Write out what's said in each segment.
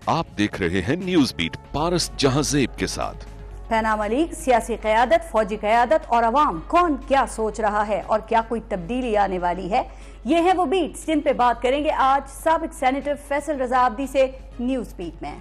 आप देख रहे हैं न्यूज बीट पारस जहांजेब के साथ। पैनामा लीक, सियासी क़यादत, फौजी क़यादत और अवाम कौन क्या सोच रहा है और क्या कोई तब्दीली आने वाली है, ये है वो बीट्स जिन पे बात करेंगे आज साबिक सेनेटर फैसल रजा अब्दी से न्यूज बीट में।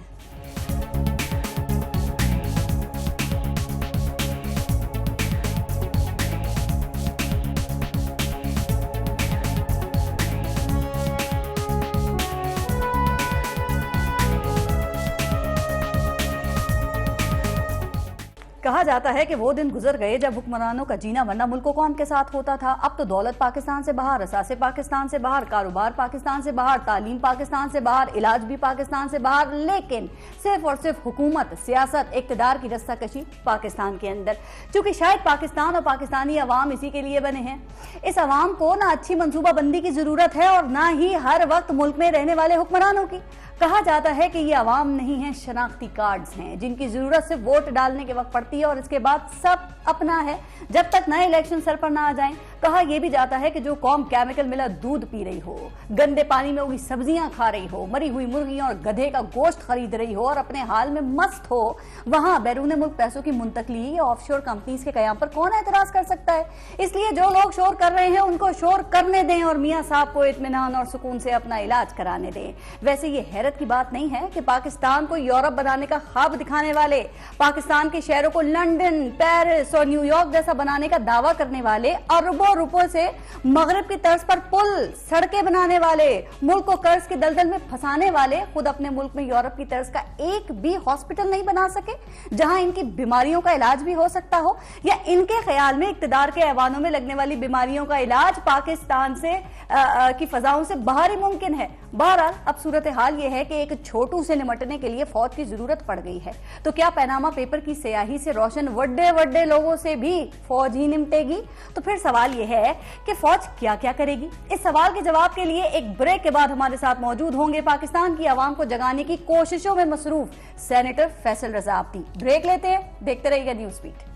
कहा जाता है कि वो दिन गुजर गए जब हुक्मरानों का जीना मरना मुल्क कौम के साथ होता था। अब तो दौलत पाकिस्तान से बाहर, असासे पाकिस्तान से बाहर, कारोबार पाकिस्तान से बाहर, तालीम पाकिस्तान से बाहर, इलाज भी पाकिस्तान से बाहर, लेकिन सिर्फ और सिर्फ हुकूमत, सियासत, इक्तदार की रस्साकशी पाकिस्तान के अंदर। चूंकि शायद पाकिस्तान और पाकिस्तानी अवाम इसी के लिए बने हैं। इस अवाम को ना अच्छी मनसूबाबंदी की जरूरत है और ना ही हर वक्त मुल्क में रहने वाले हुक्मरानों की। कहा जाता है कि ये अवाम नहीं है, शनाख्ती कार्ड्स हैं जिनकी जरूरत सिर्फ वोट डालने के वक्त पड़ती है और इसके बाद सब अपना है जब तक नए इलेक्शन सर पर ना आ जाएं। कहा यह भी जाता है कि जो कौम केमिकल मिला दूध पी रही हो, गंदे पानी में उगी सब्जियां खा रही हो, मरी हुई मुर्गियां और गधे का गोश्त खरीद रही हो और अपने हाल में मस्त हो, वहां बैरून मुल्क पैसों की मुंतकली या ऑफशोर कंपनीज के कयाम पर कौन एतराज कर सकता है। इसलिए जो लोग शोर कर रहे हैं उनको शोर करने दें और मियां साहब को इत्मीनान और सुकून से अपना इलाज कराने दें। वैसे ये हैरत की बात नहीं है कि पाकिस्तान को यूरोप बनाने का ख्वाब दिखाने वाले, पाकिस्तान के शहरों को लंदन, पेरिस और न्यूयॉर्क जैसा बनाने का दावा करने वाले, अरबों रुपयों से मगरिब की तर्ज पर पुल, सड़कें बनाने वाले, मुल्क को कर्ज के दलदल में फंसाने वाले, खुद अपने मुल्क में यूरोप की तर्ज का एक भी हॉस्पिटल नहीं बना सके जहां इनकी बीमारियों का इलाज भी हो सकता हो, या इनके ख्याल में इक्तदार के ऐवानों में लगने वाली बीमारियों का इलाज पाकिस्तान से की फजाओं से बाहर ही मुमकिन है। बहरहाल अब सूरत हाल यह है कि एक छोटू से निमटने के लिए फौज की जरूरत पड़ गई है। तो क्या पैनामा पेपर की स्याही से रोशन वड्डे वड्डे लोगों से भी फौज ही निमटेगी? तो फिर सवाल यह है कि फौज क्या क्या करेगी? इस सवाल के जवाब के लिए एक ब्रेक के बाद हमारे साथ मौजूद होंगे पाकिस्तान की आवाम को जगाने की कोशिशों में मसरूफ सेनेटर फैसल रजा अब्दी। ब्रेक लेते हैं, देखते रहिएगा न्यूज बीट।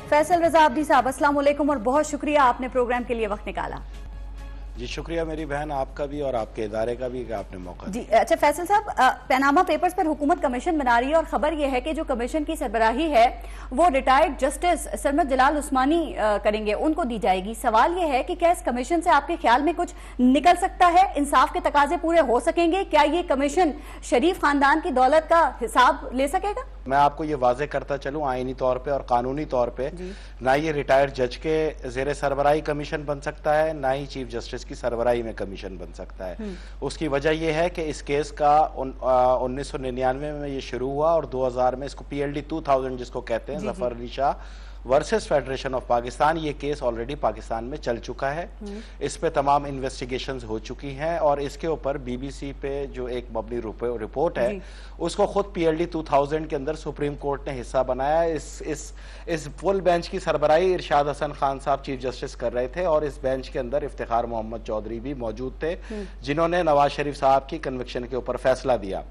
फैसल रजा अब्दी साहब, अस्सलाम वालेकुम और बहुत शुक्रिया आपने प्रोग्राम के लिए वक्त निकाला। जी शुक्रिया मेरी बहन, आपका भी और आपके इदारे का भी कि आपने मौका जी। अच्छा फैसल साहब, पैनामा पेपर्स पर हुकूमत कमीशन बना रही है और खबर यह है कि जो कमीशन की सरबराही है वो रिटायर्ड जस्टिस सरमद जलाल उस्मानी करेंगे, उनको दी जाएगी। सवाल यह है कि क्या इस कमीशन से आपके ख्याल में कुछ निकल सकता है? इंसाफ के तकाजे पूरे हो सकेंगे? क्या ये कमीशन शरीफ खानदान की दौलत का हिसाब ले सकेगा? मैं आपको ये वाजे करता चलूं, आईनी तौर पे और कानूनी तौर पे ना ये रिटायर्ड जज के जेर सरबराही कमीशन बन सकता है, ना ही चीफ जस्टिस की सरबराही में कमीशन बन सकता है। उसकी वजह यह है कि इस केस का 1999 में ये शुरू हुआ और 2000 में इसको PLD 2000 जिसको कहते हैं, Zafar Ali Shah versus federation of Pakistan, ये केस ऑलरेडी पाकिस्तान में चल चुका है। इस पे तमाम इन्वेस्टिगेशंस हो चुकी हैं और इसके ऊपर BBC पे जो एक मबनी रिपोर्ट है उसको खुद PLD 2000 के अंदर सुप्रीम कोर्ट ने हिस्सा बनाया। इस फुल बेंच की सरबराही इरशाद हसन खान साहब चीफ जस्टिस कर रहे थे और इस बेंच के अंदर इफ्तिखार मोहम्मद चौधरी भी मौजूद थे जिन्होंने नवाज शरीफ साहब की कन्विक्शन के ऊपर फैसला दिया।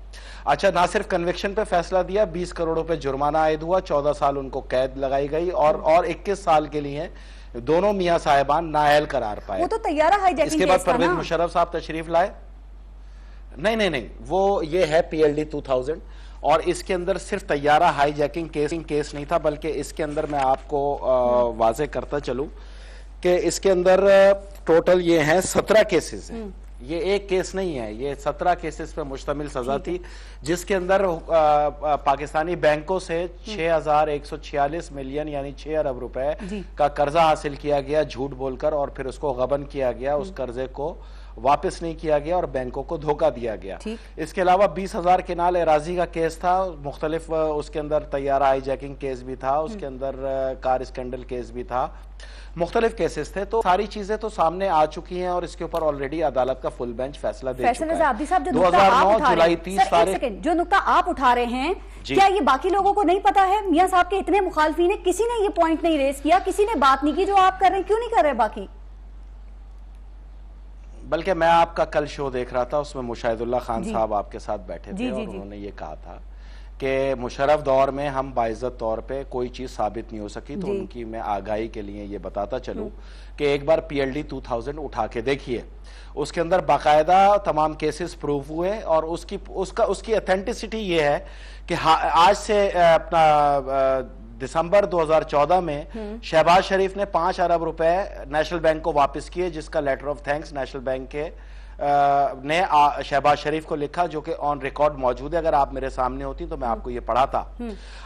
अच्छा, ना सिर्फ कन्विक्शन पे फैसला दिया, 20 करोड़ रुपए जुर्माना आयद हुआ, 14 साल उनको कैद लगाई गई और 21 साल के लिए दोनों मियां साहिबान नाअहल करार पाए। वो तो तैयारा हाईजैकिंग। इसके बाद परवेज मुशर्रफ साहब तशरीफ लाए। नहीं, वो ये है PLD 2000 और इसके अंदर सिर्फ तैयारा हाईजैकिंग केस नहीं था, बल्कि इसके अंदर मैं आपको वाजे करता चलूं कि इसके अंदर टोटल ये हैं 17 केसेस हैं। ये एक केस नहीं है, ये 17 केसेस पे मुश्तमिल सजा थी जिसके अंदर पाकिस्तानी बैंकों से 6146 मिलियन यानी 6 अरब रुपए का कर्जा हासिल किया गया झूठ बोलकर और फिर उसको गबन किया गया, उस कर्जे को वापस नहीं किया गया और बैंकों को धोखा दिया गया। इसके अलावा 20,000 केनाल एराजी का केस था, मुख्तलिफ उसके अंदर तैयारा हाईजैकिंग केस भी था, उसके अंदर कार स्कैंडल केस भी था, मुख्तलिफ केसेस थे। तो सारी चीजें तो सामने आ चुकी हैं और इसके ऊपर ऑलरेडी अदालत का फुल बेंच फैसला दे चुका है। 2009 जुलाई 30 तारीख जो नुक्ता आप उठा रहे हैं, क्या ये बाकी लोगों को नहीं पता है? मियां साहब के इतने मुखालफीन है, किसी ने ये पॉइंट नहीं रेज किया, किसी ने बात नहीं की जो आप कर रहे हैं, क्यों नहीं कर रहे बाकी? बल्कि मैं आपका कल शो देख रहा था, उसमें मुशाहिदुल्लाह खान साहब आपके साथ बैठे थे और उन्होंने ये कहा था कि मुशर्रफ दौर में हम बाइज्जत तौर पे कोई चीज साबित नहीं हो सकी, तो उनकी मैं आगाही के लिए ये बताता चलूं कि एक बार PLD 2000 उठा के देखिए, उसके अंदर बाकायदा तमाम केसेस प्रूव हुए और उसकी ऑथेंटिसिटी ये है कि आज से अपना दिसंबर 2014 में शहबाज शरीफ ने 5 अरब रुपए नेशनल बैंक को वापस किए, जिसका letter of thanks national bank के ने शहबाज शरीफ को लिखा, जो कि ऑन रिकॉर्ड मौजूद है। अगर आप मेरे सामने होती तो मैं आपको ये पढ़ाता।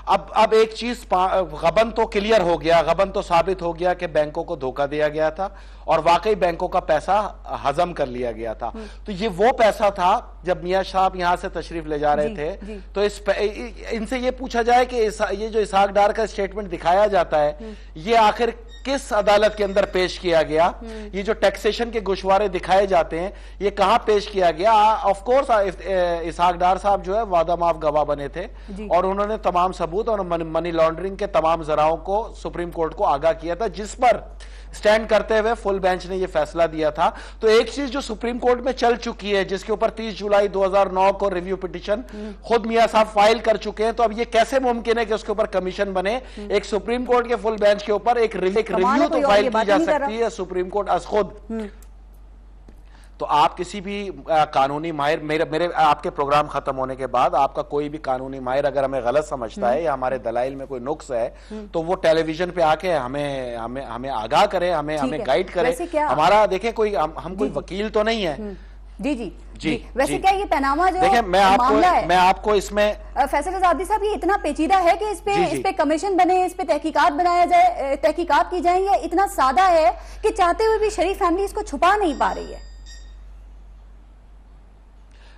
अब एक चीज गबन तो क्लियर हो गया, गबन तो साबित हो गया कि बैंकों को धोखा दिया गया था और वाकई बैंकों का पैसा हजम कर लिया गया था। तो ये वो पैसा था जब मियां साहब यहां से तशरीफ ले जा रहे थे, तो इनसे ये पूछा जाए कि ये जो इसहाक डार का स्टेटमेंट दिखाया जाता है, ये आखिर किस अदालत के अंदर पेश किया गया? ये जो टैक्सेशन के गोशवारे दिखाए जाते हैं, ये कहां पेश किया गया? ऑफ कोर्स इसहाक डार साहब जो है वादा माफ गवाह बने थे और उन्होंने तमाम सबूत और मनी लॉन्ड्रिंग के तमाम जराओं को सुप्रीम कोर्ट को आगाह किया था, जिस पर स्टैंड करते हुए फुल बेंच ने यह फैसला दिया था। तो एक चीज जो सुप्रीम कोर्ट में चल चुकी है, जिसके ऊपर 30 जुलाई 2009 को रिव्यू पिटीशन खुद मियां साहब फाइल कर चुके हैं, तो अब ये कैसे मुमकिन है कि उसके ऊपर कमीशन बने? एक सुप्रीम कोर्ट के फुल बेंच के ऊपर एक रिव्यू तो फाइल की जा सकती है सुप्रीम कोर्ट अज खुद। तो आप किसी भी कानूनी माहिर, मेरे आपके प्रोग्राम खत्म होने के बाद आपका कोई भी कानूनी माहिर अगर हमें गलत समझता है या हमारे दलाइल में कोई नुक्स है, तो वो टेलीविजन पे आके हमें आगाह करे, हमें गाइड करे। हमारा देखें कोई हम कोई वकील तो नहीं है। जी वैसे क्या ये पनामा जो देखिए, मैं आपको इसमें फैसल आजादी साहब, ये इतना पेचीदा है कि इस पे कमीशन बने, इस पे तहकीकात बनाया जाए, तहकीकात की जाए, या इतना सादा है कि चाहते हुए भी शरीफ फैमिली इसको छुपा नहीं पा रही है?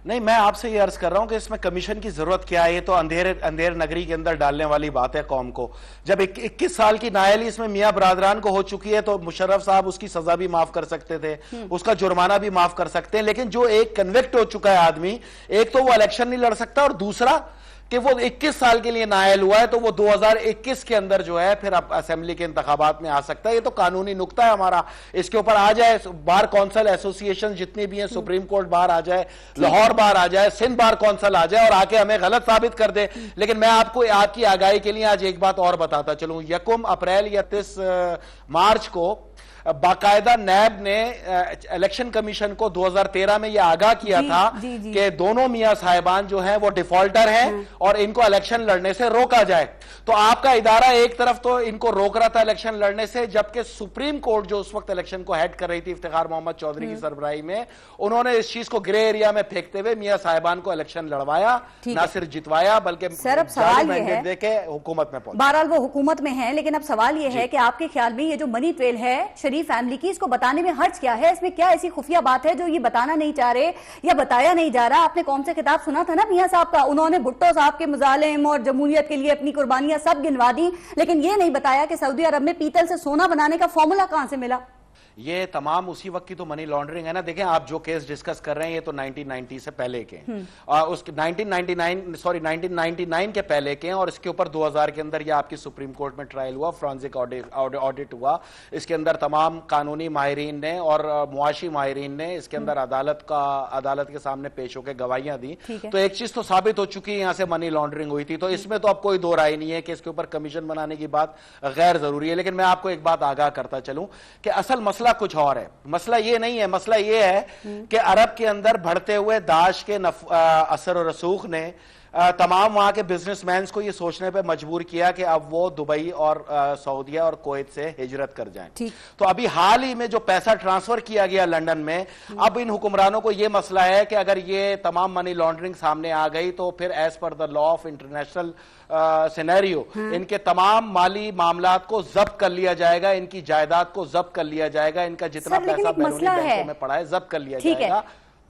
नहीं, मैं आपसे ये अर्ज कर रहा हूं कि इसमें कमीशन की जरूरत क्या है? ये तो अंधेर नगरी के अंदर डालने वाली बात है कौम को। जब 21 साल की नाअहली इसमें मियां बरादरान को हो चुकी है, तो मुशर्रफ साहब उसकी सजा भी माफ कर सकते थे, उसका जुर्माना भी माफ कर सकते हैं। लेकिन जो एक कन्विक्ट हो चुका है आदमी, एक तो वो इलेक्शन नहीं लड़ सकता और दूसरा कि वो 21 साल के लिए नाअहल हुआ है, तो वो 2021 के अंदर जो है फिर अब असेंबली के इंतखाबात में आ सकता है। ये तो कानूनी नुक्ता है हमारा। इसके ऊपर आ जाए बार कौंसिल एसोसिएशन जितनी भी हैं, सुप्रीम कोर्ट बार आ जाए, लाहौर बार आ जाए, सिंध बार कौंसिल आ जाए और आके हमें गलत साबित कर दे। लेकिन मैं आपको आपकी आगाही के लिए आज एक बात और बताता चलूं। 1 अप्रैल या 30 मार्च को बाकायदा नैब ने इलेक्शन कमीशन को 2013 में यह आगाह किया था कि दोनों मियां साहिबान जो हैं वो डिफॉल्टर हैं और इनको इलेक्शन लड़ने से रोका जाए। तो आपका इदारा एक तरफ तो इनको रोक रहा था इलेक्शन लड़ने से, जबकि सुप्रीम कोर्ट जो उस वक्त इलेक्शन को हेड कर रही थी इफ्तिखार मोहम्मद चौधरी की सरबराही में, उन्होंने इस चीज को ग्रे एरिया में फेंकते हुए मियां साहिबान को इलेक्शन लड़वाया, ना सिर्फ जितवाया बल्कि देके हुकूमत में पहुंचा। बहरहाल वो हुकूमत में है, लेकिन अब सवाल यह है कि आपके ख्याल में ये जो मनी ट्रेल है शरीफ फैमिली की, इसको बताने में हर्ज क्या है? इसमें क्या ऐसी खुफिया बात है जो ये बताना नहीं चाह रहे या बताया नहीं जा रहा? आपने कौन से खिताब सुना था ना मियां साहब का, उन्होंने भुट्टो साहब के मुजालिम और जमहूरियत के लिए अपनी कुर्बानियां सब गिनवा दी, लेकिन ये नहीं बताया कि सऊदी अरब में पीतल से सोना बनाने का फॉर्मूला कहां से मिला। ये तमाम उसी वक्त की तो मनी लॉन्ड्रिंग है ना। देखें, आप जो केस डिस्कस कर रहे हैं ये तो 1990 से पहले के और उसके 1999 के पहले के हैं और इसके ऊपर 2000 के अंदर ये आपकी सुप्रीम कोर्ट में ट्रायल हुआ, फॉरेंसिक ऑडिट हुआ। इसके अंदर तमाम कानूनी माहिरीन ने और मुआशी माहिरीन ने इसके अंदर अदालत के सामने पेश होकर गवाहियां दी। तो एक चीज तो साबित हो चुकी है, यहां से मनी लॉन्ड्रिंग हुई थी। तो इसमें तो अब कोई दो राय नहीं है कि इसके ऊपर कमीशन बनाने की बात गैर जरूरी है। लेकिन मैं आपको एक बात आगाह करता चलूं कि असल मसला कुछ और है। मसला ये नहीं है, मसला ये है कि अरब के अंदर बढ़ते हुए दाश के असर और रसूख ने तमाम वहां के बिजनेसमैन को ये सोचने पे मजबूर किया कि अब वो दुबई और सऊदीया और कुवैत से हिजरत कर जाएं। तो अभी हाल ही में जो पैसा ट्रांसफर किया गया लंदन में, अब इन हुक्मरानों को ये मसला है कि अगर ये तमाम मनी लॉन्ड्रिंग सामने आ गई तो फिर as per the law of international scenario इनके तमाम माली मामलात को जब्त कर लिया जाएगा, इनकी जायदाद को जब्त कर लिया जाएगा, इनका जितना पैसा बैरूनी बैंकों में पड़ा है जब्त कर लिया जाएगा।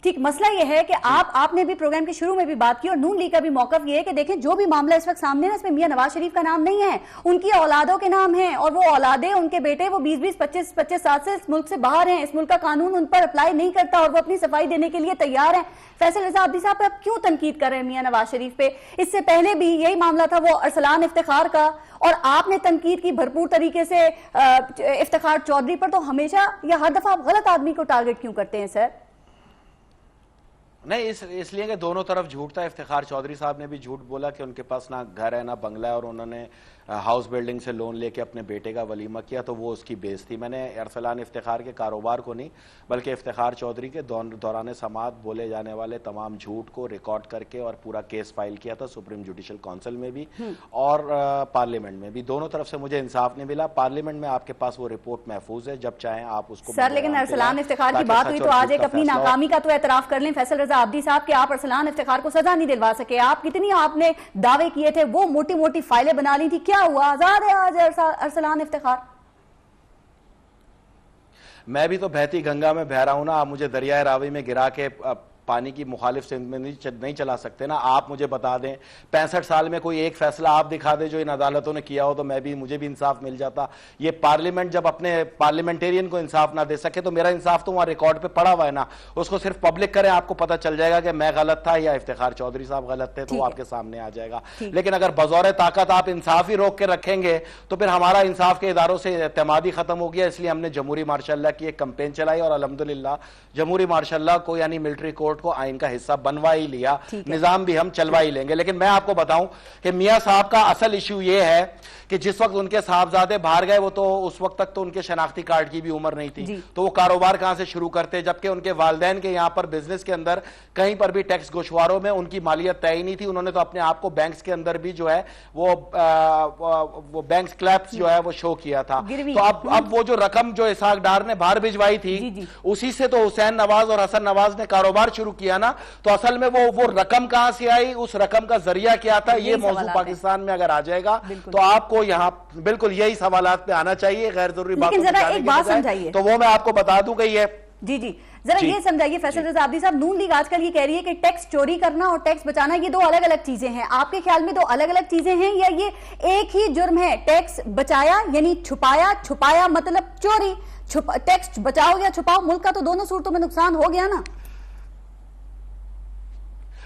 ठीक, मसला यह है कि आपने भी प्रोग्राम के शुरू में भी बात की और नून लीग का भी मौकफ यह है कि देखें जो भी मामला इस वक्त सामने है इसमें मियां नवाज शरीफ का नाम नहीं है, उनकी औलादों के नाम है और वो औलादे उनके बेटे वो 20-20, 25-25 साल से इस मुल्क से बाहर हैं। इस मुल्क का कानून उन पर अप्लाई नहीं करता और वो अपनी सफाई देने के लिए तैयार है। फैसल आजादी साहब पे आप क्यों तनकीद कर रहे हैं मियां नवाज शरीफ पे? इससे पहले भी यही मामला था वो अरसलान इफ्तिखार का और आपने तनकीद की भरपूर तरीके से इफ्तिखार चौधरी पर। तो हमेशा या हर दफा आप गलत आदमी को टारगेट क्यों करते हैं सर? नहीं, इसलिए कि दोनों तरफ झूठ था। इफ्तिखार चौधरी साहब ने भी झूठ बोला कि उनके पास ना घर है ना बंगला है और उन्होंने हाउस बिल्डिंग से लोन लेके अपने बेटे का वलीमा किया, तो वो उसकी बेस थी। मैंने अरसलान इफ्तिखार के कारोबार को नहीं बल्कि इफ्तिखार चौधरी के दौरान समात बोले जाने वाले तमाम झूठ को रिकॉर्ड करके और पूरा केस फाइल किया था सुप्रीम जुडिशल काउंसिल में भी और पार्लियामेंट में भी। दोनों तरफ से मुझे इंसाफ नहीं मिला। पार्लियामेंट में आपके पास वो रिपोर्ट महफूज है, जब चाहें आप उसको। सर लेकिन अरसलान इफ्तिखार की बात हुई तो आज एक अपनी नाकामी का तो एतराफ कर लें फैसल रजा अब्दी साहब कि आप अरसलान इफ्तिखार को सजा नहीं दिलवा सके। आप कितनी आपने दावे किए थे, वो मोटी मोटी फाइलें बना ली थी, क्या हुआ? आजाद है आज अरसलान इफ्तिखार? मैं भी तो बहती गंगा में बह रहा हूं ना। आप मुझे दरियाए रावी में गिरा के पानी की मुखालिफ सिंध में नहीं चला सकते ना। आप मुझे बता दें 65 साल में कोई एक फैसला आप दिखा दें जो इन अदालतों ने किया हो तो मुझे भी इंसाफ मिल जाता। ये पार्लियामेंट जब अपने पार्लियामेंटेरियन को इंसाफ ना दे सके तो मेरा इंसाफ तो वहां रिकॉर्ड पे पड़ा हुआ है ना, उसको सिर्फ पब्लिक करें, आपको पता चल जाएगा कि मैं गलत था या इफ्तिखार चौधरी साहब गलत थे, तो वो आपके सामने आ जाएगा। लेकिन अगर बजौर ताकत आप इंसाफ ही रोक के रखेंगे तो फिर हमारा इंसाफ के इदारों से एतमादी खत्म हो गया। इसलिए हमने जमहूरी मार्शल की एक कंपेन चलाई और अल्हम्दुलिल्लाह जमहूरी मार्शल को यानी मिलिट्री कोर्ट को आइन का हिस्सा बनवा ही लिया। निजाम भी हम चलवा ही लेंगे। लेकिन मैं आपको बताऊं कि मियां साहब का असल इश्यू यह है कि जिस वक्त उनके साहबजादे बाहर गए वो तो उस वक्त तक तो उनके शनाख्ती कार्ड की भी उम्र नहीं थी, तो वो कारोबार कहां से शुरू करते, जबकि उनके वालिदैन के यहां पर बिजनेस के अंदर कहीं पर भी टैक्स गोशवारों में उनकी मालियत तय नहीं थी। उन्होंने तो अपने आप को बैंक्स के अंदर भी जो है वो बैंक क्लैप्स जो है वो शो किया था। तो अब वो जो रकम जो इसहाक डार ने बाहर भिजवाई थी उसी से तो हुसैन नवाज और हसन नवाज ने कारोबार शुरू किया ना। तो असल में वो रकम कहां से आई, उस रकम का जरिया क्या था, ये मौजूद पाकिस्तान में अगर आ जाएगा तो आपको यहां बिल्कुल यही सवालात पे आना चाहिए, गैर जरूरी बात समझाइए। तो वो मैं आपको बता दूं कि ये जी जरा ये समझाइए फैसल रजा अब्दी साहब, नून लीग आजकल ये कह रही है कि टैक्स चोरी करना और टैक्स बचाना ये दो अलग अलग चीजें हैं। आपके ख्याल में दो अलग अलग चीजें हैं या ये एक ही जुर्म है? टैक्स बचाया यानी छुपाया, छुपाया मतलब चोरी। टैक्स बचाओ या छुपाओ, मुल्क का तो दोनों सूरतों में नुकसान हो गया ना।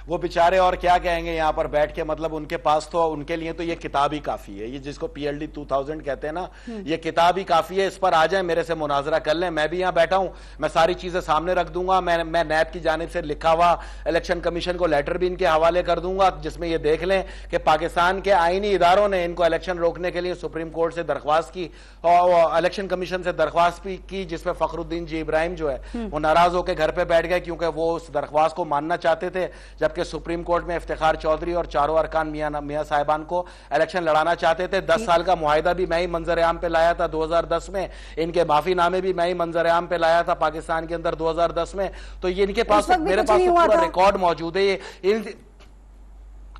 वो बेचारे और क्या कहेंगे यहां पर बैठ के, मतलब उनके पास तो उनके लिए तो ये किताब ही काफी है। ये जिसको PLD 2000 कहते हैं ना, ये किताब ही काफी है। इस पर आ जाए, मेरे से मुनाजरा कर लें, मैं भी यहां बैठा हूं, मैं सारी चीजें सामने रख दूंगा। मैं नैब की जानिब से लिखा हुआ इलेक्शन कमीशन को लेटर भी इनके हवाले कर दूंगा जिसमें ये देख लें कि पाकिस्तान के आईनी इदारों ने इनको इलेक्शन रोकने के लिए सुप्रीम कोर्ट से दरख्वास्त की और इलेक्शन कमीशन से दरख्वास्त भी की, जिसमें फखरुद्दीन जी इब्राहिम जो है वो नाराज होकर घर पे बैठ गए क्योंकि वो उस दरख्वास्त को मानना चाहते थे, जबकि सुप्रीम कोर्ट में इफ्तिखार चौधरी और चारों अरकान मियां साहिबान को इलेक्शन लड़ाना चाहते थे। 10 साल का मुआहिदा भी मैं ही मंजर आम पे लाया था 2010 में, इनके माफीनामे भी मैं ही मंजर आम पे लाया था पाकिस्तान के अंदर 2010 में। तो ये इनके पास, मेरे पास तो पूरा रिकॉर्ड मौजूद है।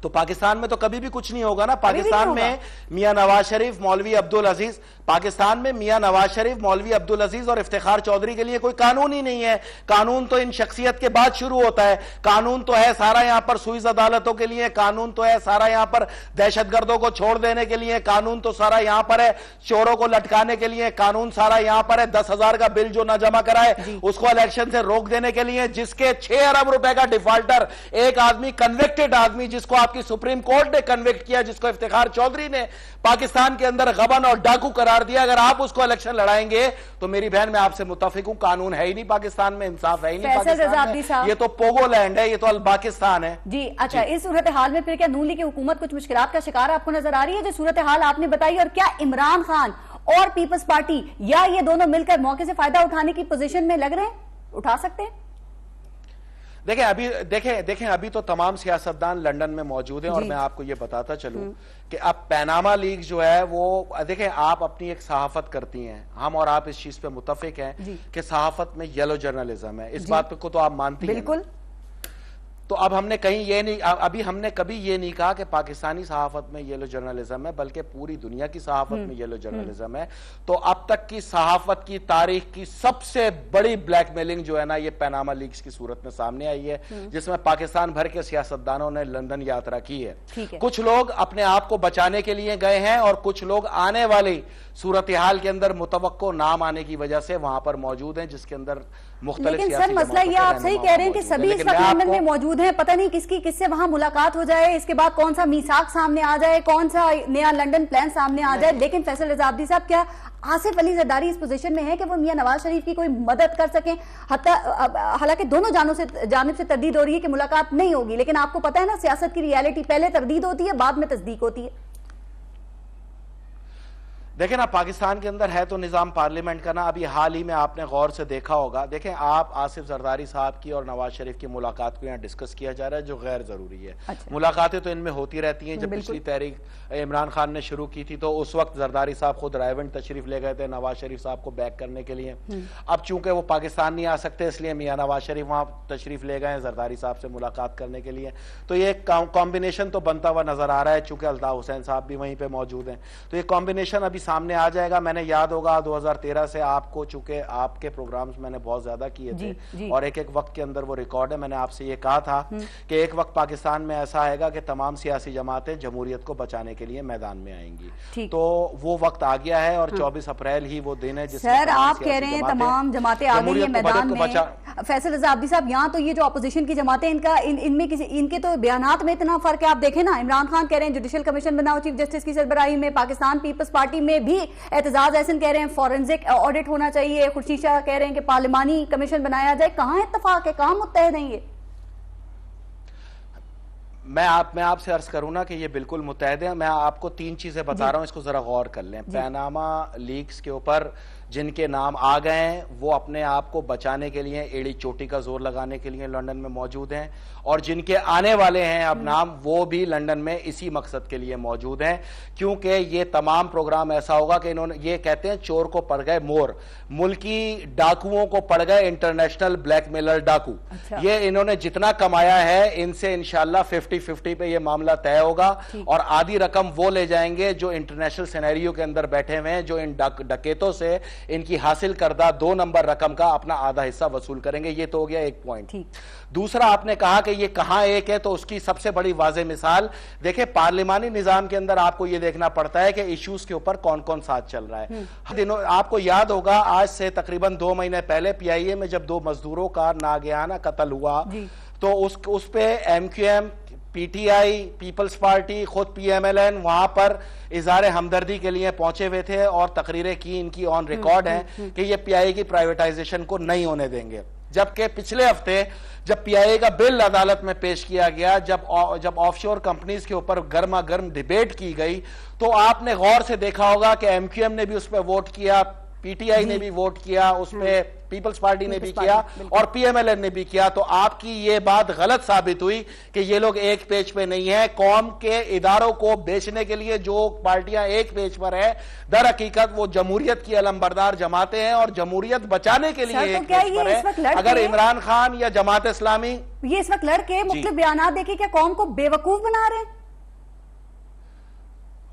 तो पाकिस्तान में तो कभी भी कुछ नहीं होगा ना। पाकिस्तान में मियां नवाज शरीफ, मौलवी अब्दुल अजीज, पाकिस्तान में मियां नवाज शरीफ, मौलवी अब्दुल अजीज और इफ्तिखार चौधरी के लिए कोई कानून ही नहीं है। कानून तो इन शख्सियत के बाद शुरू होता है। कानून तो है सारा यहां पर सुइज अदालतों के लिए, कानून तो है सारा यहां पर दहशतगर्दों को छोड़ देने के लिए, कानून तो सारा यहां पर है चोरों को लटकाने के लिए, कानून सारा यहां पर है 10,000 का बिल जो ना जमा कराए उसको इलेक्शन से रोक देने के लिए, जिसके 6 अरब रुपए का डिफॉल्टर एक आदमी, कन्विक्टेड आदमी जिसको आपकी सुप्रीम कोर्ट ने कन्विक्ट किया, जिसको इफ्तिखार चौधरी ने पाकिस्तान के अंदर गबन और डाकू करार दिया, अगर आप उसको इलेक्शन लड़ाएंगे तो मेरी बहन मैं आपसे मुत्तफिक हूं, कानून है ही नहीं पाकिस्तान में, इंसाफ है ही नहीं पाकिस्तान में। ये तो पोगोलैंड है, ये तो पाकिस्तान है जी। अच्छा, इस सूरत हाल में फिर क्या नून लीग की हुकूमत कुछ मुश्किलात का शिकार आपको नजर आ रही है जो सूरत हाल आपने बताई, और क्या इमरान खान और पीपल्स पार्टी या ये दोनों मिलकर मौके से फायदा उठाने की पोजीशन में लग रहे हैं, उठा सकते हैं? देखें अभी तो तमाम सियासतदान लंदन में मौजूद हैं और मैं आपको ये बताता चलूं कि अब पैनामा लीग जो है वो, देखें आप अपनी एक सहाफत करती हैं, हम और आप इस चीज पे मुत्तफिक हैं कि सहाफत में येलो जर्नलिज्म है, इस बात को तो आप मानती हैं। बिल्कुल। तो अब हमने कहीं ये नहीं, अभी हमने कभी ये नहीं कहा कि पाकिस्तानी सहाफत में येलो जर्नलिज्म है, बल्कि पूरी दुनिया की सहाफत में येलो जर्नलिज्म है। तो अब तक की सहाफत की तारीख की सबसे बड़ी ब्लैकमेलिंग जो है ना, ये पैनामा लीक्स की सूरत में सामने आई है, जिसमें पाकिस्तान भर के सियासतदानों ने लंदन यात्रा की है। कुछ लोग अपने आप को बचाने के लिए गए हैं और कुछ लोग आने वाली सूरत हाल के अंदर मुतवक्को नाम आने की वजह से वहां पर मौजूद हैं, जिसके अंदर मुख्तलिफ लेकिन सर मसला ये आप सही कह रहे हैं कि सभी इस वक्त लंदन में मौजूद हैं, पता नहीं किससे वहां मुलाकात हो जाए, इसके बाद कौन सा मीसाक सामने आ जाए, कौन सा नया लंदन प्लान सामने आ जाए। लेकिन फैसल रजा अब्दी साहब, क्या आसिफ अली जरदारी इस पोजीशन में है कि वो मियां नवाज शरीफ की कोई मदद कर सकें? हालांकि दोनों जानिब से तरदीद हो रही है कि मुलाकात नहीं होगी, लेकिन आपको पता है ना सियासत की रियलिटी, पहले तरदीद होती है, बाद में तस्दीक होती है। देखें ना, पाकिस्तान के अंदर है तो निज़ाम पार्लियामेंट का ना। अभी हाल ही में आपने गौर से देखा होगा, देखें आप, आसिफ जरदारी साहब की और नवाज शरीफ की मुलाकात को यहाँ डिस्कस किया जा रहा है, जो गैर जरूरी है। अच्छा। मुलाकातें तो इनमें होती रहती हैं। जब पिछली तहरीक इमरान खान ने शुरू की थी तो उस वक्त जरदारी साहब खुद रायवंड तशरीफ ले गए थे नवाज शरीफ साहब को बैक करने के लिए। अब चूंकि वो पाकिस्तान नहीं आ सकते, इसलिए मियां नवाज शरीफ वहां तशरीफ ले गए जरदारी साहब से मुलाकात करने के लिए। तो ये कॉम्बिनेशन तो बनता हुआ नजर आ रहा है, चूंकि अल्ताफ हुसैन साहब भी वहीं पर मौजूद हैं, तो ये कॉम्बिनेशन अभी सामने आ जाएगा। मैंने, याद होगा 2013 से आपको, चूंकि आपके प्रोग्राम्स मैंने बहुत ज्यादा किए थे और एक एक वक्त के अंदर वो रिकॉर्ड है, मैंने आपसे ये कहा था कि एक वक्त पाकिस्तान में ऐसा आएगा कि तमाम सियासी जमातें जमहूरियत को बचाने के लिए मैदान में आएंगी। तो वो वक्त आ गया है और 24 अप्रैल ही वो दिन है जिसमें सर आप कह रहे हैं तमाम जमातें आ गई है मैदान में। फैसल रजा अब्दी साहब, यहाँ तो ये जो अपोजिशन की जमातें, इनमें इनके तो बयानात में इतना फर्क है। आप देखें ना, इमरान खान कह रहे हैं जुडिशल कमीशन बनाओ चीफ जस्टिस की सरबराही में, पाकिस्तान पीपल्स पार्टी में भी एतजाज एहसन कह रहे हैं फॉरेंसिक ऑडिट होना चाहिए, खुर्शीद शाह कह रहे हैं कि पार्लिमानी कमीशन बनाया जाए। कहां इत्तेफाक है, कहां मुत्तहद हैं ये? मैं आपसे अर्ज करूं ना कि ये बिल्कुल मुत्तहद है। मैं आपको 3 चीजें बता रहा हूं, इसको जरा गौर कर लें। पैनामा लीक्स के ऊपर जिनके नाम आ गए हैं वो अपने आप को बचाने के लिए, एड़ी चोटी का जोर लगाने के लिए लंदन में मौजूद हैं, और जिनके आने वाले हैं अब नाम, वो भी लंदन में इसी मकसद के लिए मौजूद हैं। क्योंकि ये तमाम प्रोग्राम ऐसा होगा कि इन्होंने, ये कहते हैं चोर को पड़ गए मोर, मुल्की डाकुओं को पड़ गए इंटरनेशनल ब्लैकमेलर डाकू। अच्छा। ये इन्होंने जितना कमाया है, इनसे इंशाल्लाह 50-50 पे ये मामला तय होगा, और आधी रकम वो ले जाएंगे जो इंटरनेशनल सिनेरियो के अंदर बैठे हुए हैं, जो इन डकैतों से इनकी हासिल करदा 2 नंबर रकम का अपना आधा हिस्सा वसूल करेंगे। ये तो हो गया एक पॉइंट। दूसरा, आपने कहा कि ये कहां एक है, तो उसकी सबसे बड़ी वाज़े मिसाल देखिए, पार्लिमानी निजाम के अंदर आपको ये देखना पड़ता है कि इश्यूज के ऊपर कौन कौन साथ चल रहा है। दिनों आपको याद होगा, आज से तकरीबन 2 महीने पहले PIA में जब 2 मजदूरों का नागयाना कत्ल हुआ, तो उस पे MQM, PTI, पीपल्स पार्टी, खुद PMLN वहां पर इज़हार हमदर्दी के लिए पहुंचे हुए थे और तकरीरें की, इनकी ऑन रिकॉर्ड हैं कि ये PIA की प्राइवेटाइजेशन को नहीं होने देंगे। जबकि पिछले हफ्ते जब PIA का बिल अदालत में पेश किया गया, जब ऑफशोर कंपनीज के ऊपर गर्मा गर्म डिबेट की गई, तो आपने गौर से देखा होगा कि MQM ने भी उस पर वोट किया, PTI ने भी वोट किया, उसपे पीपल्स पार्टी ने भी किया, और PMLN ने भी किया। तो आपकी ये बात गलत साबित हुई कि ये लोग एक पेज पे नहीं है। कौम के इदारों को बेचने के लिए जो पार्टियां एक पेज पर है, दर हकीकत वो जमहूरियत की अलमबरदार जमातें हैं, और जमहूरियत बचाने के लिए एक पेज पर है। अगर इमरान खान या जमात इस्लामी ये इस वक्त लड़के मुख्तलिफ बयान देखिए, क्या कौम को बेवकूफ बना रहे हैं?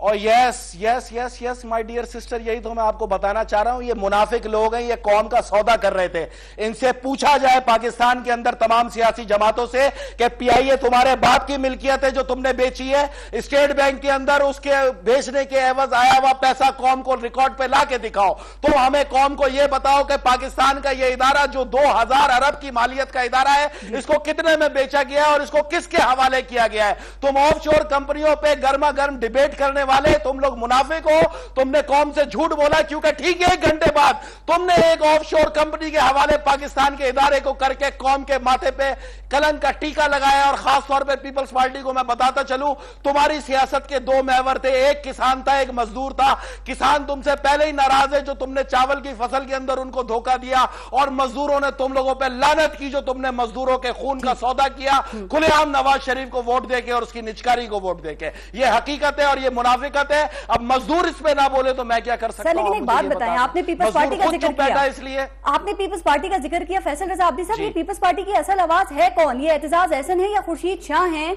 और यस माय डियर सिस्टर, यही तो मैं आपको बताना चाह रहा हूं। ये मुनाफिक लोग हैं, ये कौम का सौदा कर रहे थे। इनसे पूछा जाए पाकिस्तान के अंदर तमाम सियासी जमातों से कि PIA तुम्हारे बाप की मिल्कियत है जो तुमने बेची है, स्टेट बैंक के अंदर उसके बेचने के एवज आया हुआ पैसा कौम को रिकॉर्ड पे ला के दिखाओ। तुम हमें कौम को यह बताओ कि पाकिस्तान का यह इदारा जो 2000 अरब की मालियत का इदारा है, इसको कितने में बेचा गया है और इसको किसके हवाले किया गया है। तुम ऑफशोर कंपनियों पर गर्मा गर्म डिबेट करने वाले तुम लोग मुनाफिक हो। तुमने कौम से झूठ बोला, क्योंकि ठीक 1 घंटे बाद तुमने एक ऑफशोर कंपनी के हवाले पाकिस्तान के इदारे को करके कौम के माथे पे कलंक का टीका लगाया। और खास तौर पे पीपल्स पार्टी को मैं बताता चलूं, तुम्हारी सियासत के 2 महवर थे, एक किसान था, एक मजदूर था। किसान तुमसे पहले ही नाराज है जो तुमने चावल की फसल के अंदर उनको धोखा दिया, और मजदूरों ने तुम लोगों पर लानत की जो तुमने मजदूरों के खून का सौदा किया, खुलेआम नवाज शरीफ को वोट देके और उसकी निचकारी को वोट देके। यह हकीकत है और यह मुनाफिकत है। अब मजदूर इस पे ना बोले तो मैं क्या कर सकता हूं? लेकिन एक बात बताएं, आपने पीपल्स पार्टी का जिक्र किया, इसलिए आपने पीपल्स पार्टी का जिक्र किया। फैसल रजा अब्दी साहब, ये पीपल्स पार्टी की असल आवाज है कौन? ये एतजाज एहसन है या खुर्शीद शाह हैं?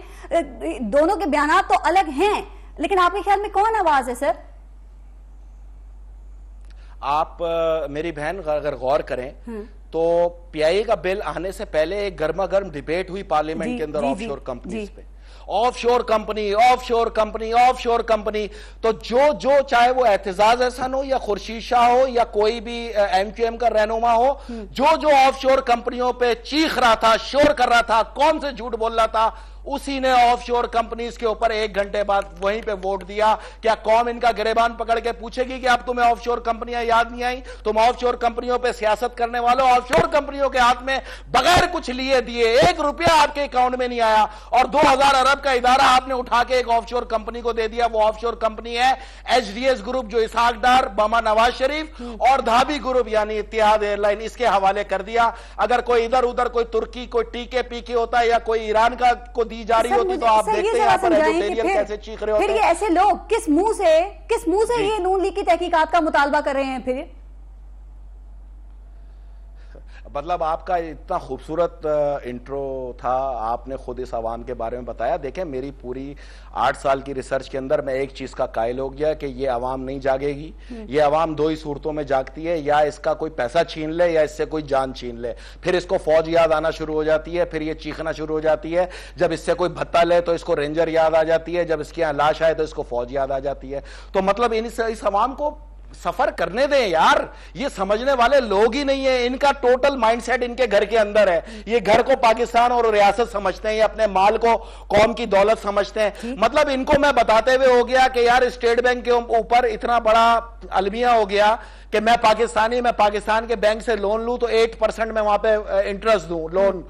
दोनों के बयान तो अलग हैं, लेकिन आपके ख्याल में कौन आवाज है सर? आप मेरी बहन अगर गौर करें तो PIA का बिल आने से पहले एक गर्मा गर्म डिबेट हुई पार्लियामेंट के अंदर ऑफशोर कंपनीज पे। ऑफशोर कंपनी, तो जो चाहे वो एतजाज एहसन हो या खुर्शीद शाह हो या कोई भी MQM का रहनुमा हो, जो ऑफशोर कंपनियों पे चीख रहा था, शोर कर रहा था, कौन से झूठ बोल रहा था, उसी ने ऑफशोर कंपनीज के ऊपर 1 घंटे बाद वहीं पे वोट दिया। क्या कौम इनका गिरेबान पकड़ के पूछेगी कि अब तुम्हें ऑफशोर कंपनियां याद नहीं आई? तुम ऑफशोर कंपनियों पे सियासत करने वालों, ऑफशोर कंपनियों के हाथ में बगैर कुछ लिए दिए 1 रुपया आपके अकाउंट में नहीं आया और 2000 अरब का इदारा आपने उठा के एक ऑफशोर कंपनी को दे दिया। वो ऑफशोर कंपनी है एचडीएस ग्रुप, जो इसहाक डार, बमा नवाज शरीफ और धाबी ग्रुप यानी इत्तेहाद एयरलाइन, इसके हवाले कर दिया। अगर कोई इधर उधर कोई तुर्की, कोई टीके पीके होता है या कोई ईरान का को दी जा रही होती तो आप देखते हैं यहाँ पर एडिटोरियल कैसे चीख रहे होते हैं। फिर ये ऐसे लोग किस मुंह से ये नून लीग की तहकीकात का मुतालबा कर रहे हैं? फिर मतलब आपका इतना खूबसूरत इंट्रो था, आपने खुद इस अवाम के बारे में बताया। देखें, मेरी पूरी 8 साल की रिसर्च के अंदर मैं एक चीज का कायल हो गया कि ये अवाम नहीं जागेगी। ये अवाम 2 ही सूरतों में जागती है, या इसका कोई पैसा छीन ले या इससे कोई जान छीन ले। फिर इसको फौज याद आना शुरू हो जाती है, फिर ये चीखना शुरू हो जाती है। जब इससे कोई भत्ता ले तो इसको रेंजर याद आ जाती है, जब इसके यहाँ लाश आए तो इसको फौज याद आ जाती है। तो मतलब इस अवाम को सफर करने दें यार, ये समझने वाले लोग ही नहीं है। इनका टोटल माइंडसेट इनके घर के अंदर है। ये घर को पाकिस्तान और रियासत समझते हैं, ये अपने माल को कौम की दौलत समझते हैं। मतलब इनको मैं बताते हुए हो गया कि यार स्टेट बैंक के ऊपर इतना बड़ा अलमिया हो गया कि मैं पाकिस्तान के बैंक से लोन लूं तो 8% में वहां पे इंटरेस्ट दूं लोन।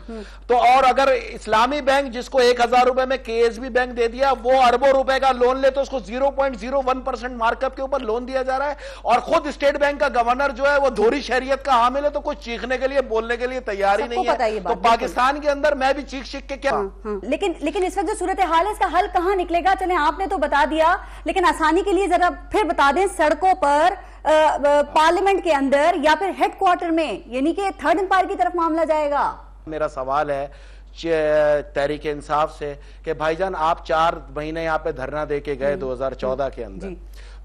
तो और अगर इस्लामी बैंक जिसको 1000 रुपए में केएसबी बैंक दे दिया, वो अरबों रुपए का लोन ले तो उसको 0.01% मार्कअप के ऊपर लोन दिया जा रहा है। और खुद स्टेट बैंक का गवर्नर जो है वो धोरी शहरियत का हामिल है, तो कुछ चीखने के लिए, बोलने के लिए तैयार ही नहीं है। तो पाकिस्तान के अंदर मैं भी चीख के क्या। लेकिन इस वक्त जो सूरत हाल है, इसका हल कहां निकलेगा? चले आपने तो बता दिया, लेकिन आसानी के लिए जरा फिर बता दें, सड़कों पर, पार्लियामेंट के अंदर या फिर हेडक्वार्टर में, यानी कि थर्ड एम्पायर की तरफ मामला जाएगा? मेरा सवाल है तहरीक इंसाफ से कि भाईजान आप 4 महीने यहाँ पे धरना दे के गए 2014 के अंदर।